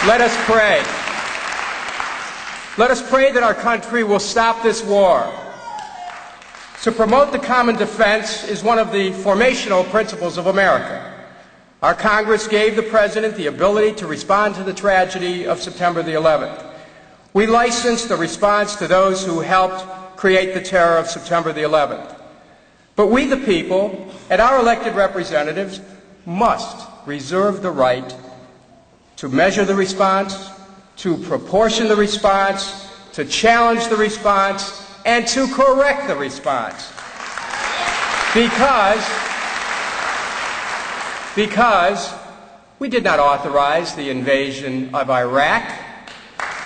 Let us pray. Let us pray that our country will stop this war. To promote the common defense is one of the formational principles of America. Our Congress gave the President the ability to respond to the tragedy of September the 11th. We licensed the response to those who helped create the terror of September the 11th. But we, the people, and our elected representatives, must reserve the right to measure the response, to proportion the response, to challenge the response, and to correct the response. Because we did not authorize the invasion of Iraq.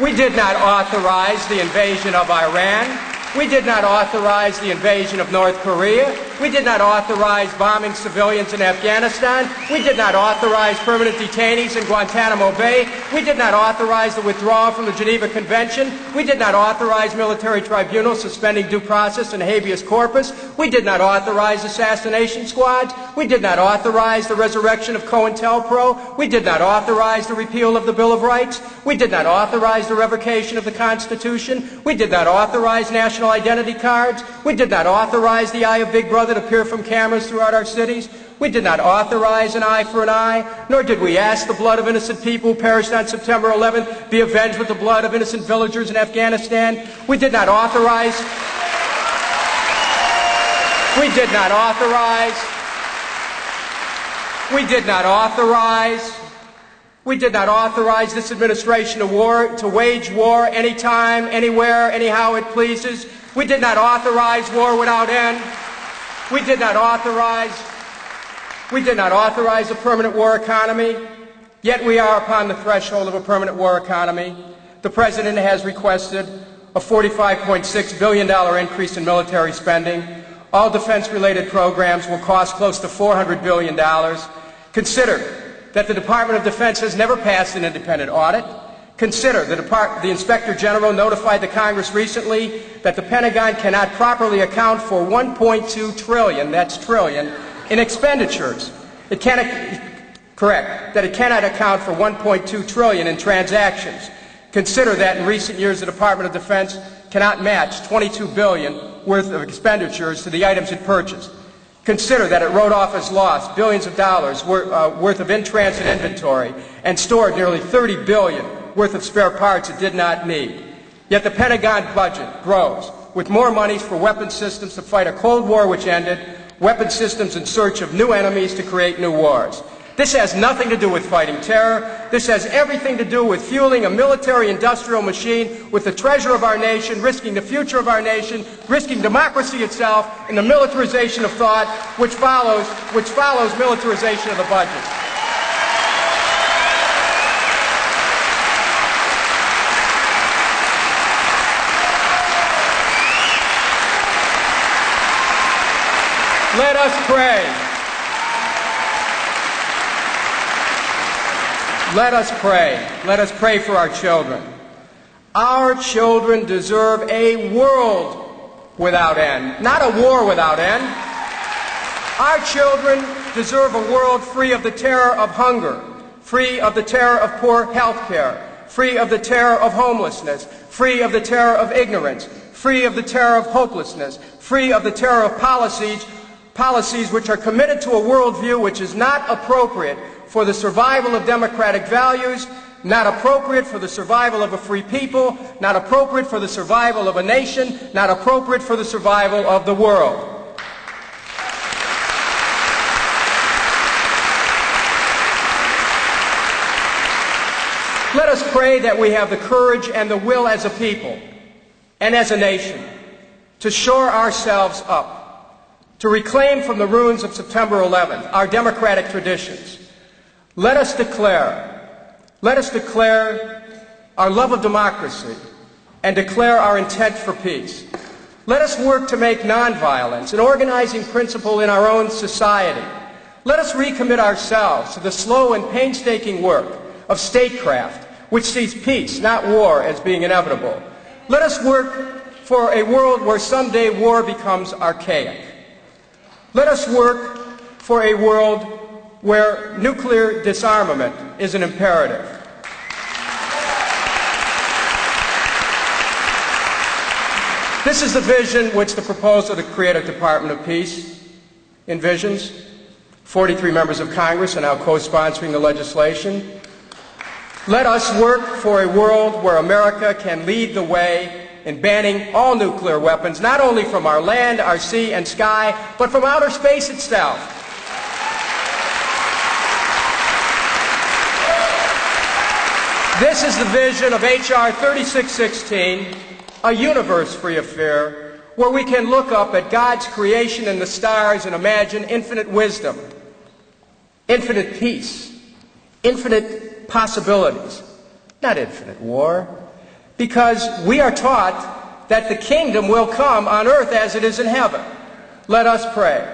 We did not authorize the invasion of Iran. We did not authorize the invasion of North Korea. We did not authorize bombing civilians in Afghanistan. We did not authorize permanent detainees in Guantanamo Bay. We did not authorize the withdrawal from the Geneva Convention. We did not authorize military tribunals suspending due process and habeas corpus. We did not authorize assassination squads. We did not authorize the resurrection of COINTELPRO. We did not authorize the repeal of the Bill of Rights. We did not authorize the revocation of the Constitution. We did not authorize national identity cards. We did not authorize the eye of Big Brother to peer from cameras throughout our cities. We did not authorize an eye for an eye, nor did we ask the blood of innocent people who perished on September 11th be avenged with the blood of innocent villagers in Afghanistan. We did not authorize this administration to wage war anytime, anywhere, anyhow it pleases. We did not authorize war without end. We did not authorize a permanent war economy, yet we are upon the threshold of a permanent war economy. The President has requested a $45.6 billion increase in military spending. All defense-related programs will cost close to $400 billion. Consider that the Department of Defense has never passed an independent audit. Consider that the Inspector General notified the Congress recently that the Pentagon cannot properly account for $1.2 trillion, that's trillion, in expenditures. It cannot account for $1.2 trillion in transactions. Consider that in recent years the Department of Defense cannot match $22 billion worth of expenditures to the items it purchased. Consider that it wrote off as lost billions of dollars worth of in-transit inventory and stored nearly $30 billion worth of spare parts it did not need. Yet the Pentagon budget grows, with more monies for weapons systems to fight a Cold War which ended, weapon systems in search of new enemies to create new wars. This has nothing to do with fighting terror. This has everything to do with fueling a military-industrial machine with the treasure of our nation, risking the future of our nation, risking democracy itself, and the militarization of thought, which follows militarization of the budget. Let us pray. Let us pray. Let us pray for our children. Our children deserve a world without end, not a war without end. Our children deserve a world free of the terror of hunger, free of the terror of poor health care, free of the terror of homelessness, free of the terror of ignorance, free of the terror of hopelessness, free of the terror of policies which are committed to a worldview which is not appropriate for the survival of democratic values, not appropriate for the survival of a free people, not appropriate for the survival of a nation, not appropriate for the survival of the world. Let us pray that we have the courage and the will as a people and as a nation to shore ourselves up, to reclaim from the ruins of September 11th our democratic traditions. Let us declare our love of democracy and declare our intent for peace. Let us work to make nonviolence an organizing principle in our own society. Let us recommit ourselves to the slow and painstaking work of statecraft, which sees peace, not war, as being inevitable. Let us work for a world where someday war becomes archaic. Let us work for a world where nuclear disarmament is an imperative. This is the vision which the proposal to create a Department of Peace envisions. 43 members of Congress are now co-sponsoring the legislation. Let us work for a world where America can lead the way in banning all nuclear weapons, not only from our land, our sea, and sky, but from outer space itself. This is the vision of H.R. 3616, a universe-free affair, where we can look up at God's creation in the stars and imagine infinite wisdom, infinite peace, infinite possibilities, not infinite war, because we are taught that the kingdom will come on earth as it is in heaven. Let us pray.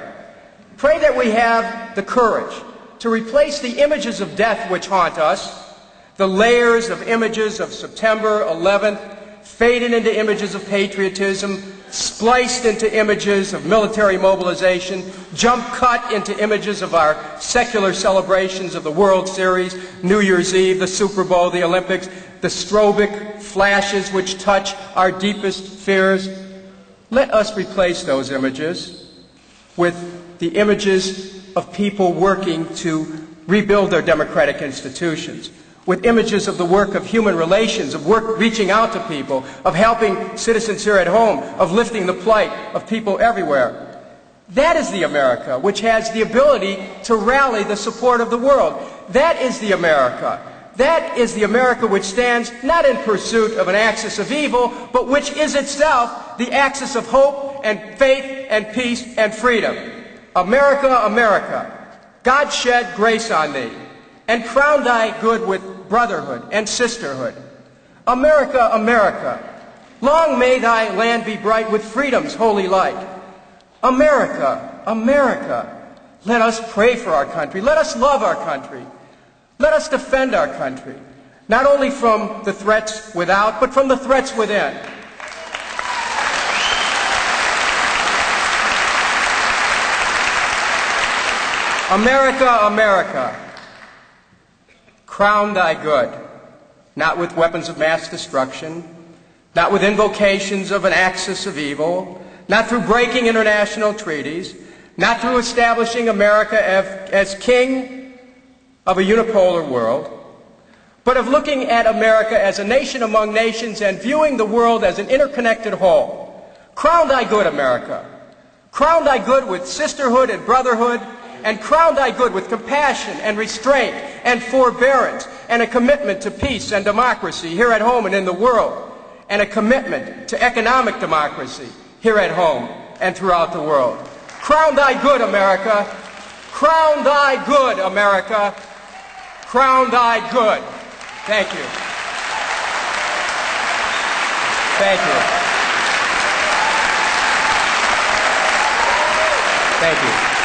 Pray that we have the courage to replace the images of death which haunt us, the layers of images of September 11th, faded into images of patriotism, spliced into images of military mobilization, jump cut into images of our secular celebrations of the World Series, New Year's Eve, the Super Bowl, the Olympics, the strobic flashes which touch our deepest fears. Let us replace those images with the images of people working to rebuild their democratic institutions, with images of the work of human relations, of work reaching out to people, of helping citizens here at home, of lifting the plight of people everywhere. That is the America which has the ability to rally the support of the world. That is the America. That is the America which stands not in pursuit of an axis of evil, but which is itself the axis of hope and faith and peace and freedom. America, America, God shed grace on thee, and crown thy good with brotherhood and sisterhood. America, America, long may thy land be bright with freedom's holy light. America, America, let us pray for our country. Let us love our country. Let us defend our country, not only from the threats without, but from the threats within. America, America, crown thy good, not with weapons of mass destruction, not with invocations of an axis of evil, not through breaking international treaties, not through establishing America as king of a unipolar world, but of looking at America as a nation among nations and viewing the world as an interconnected whole. Crown thy good, America. Crown thy good with sisterhood and brotherhood, and crown thy good with compassion and restraint and forbearance and a commitment to peace and democracy here at home and in the world, and a commitment to economic democracy here at home and throughout the world. Crown thy good, America. Crown thy good, America. Crown thy good. Thank you. Thank you. Thank you.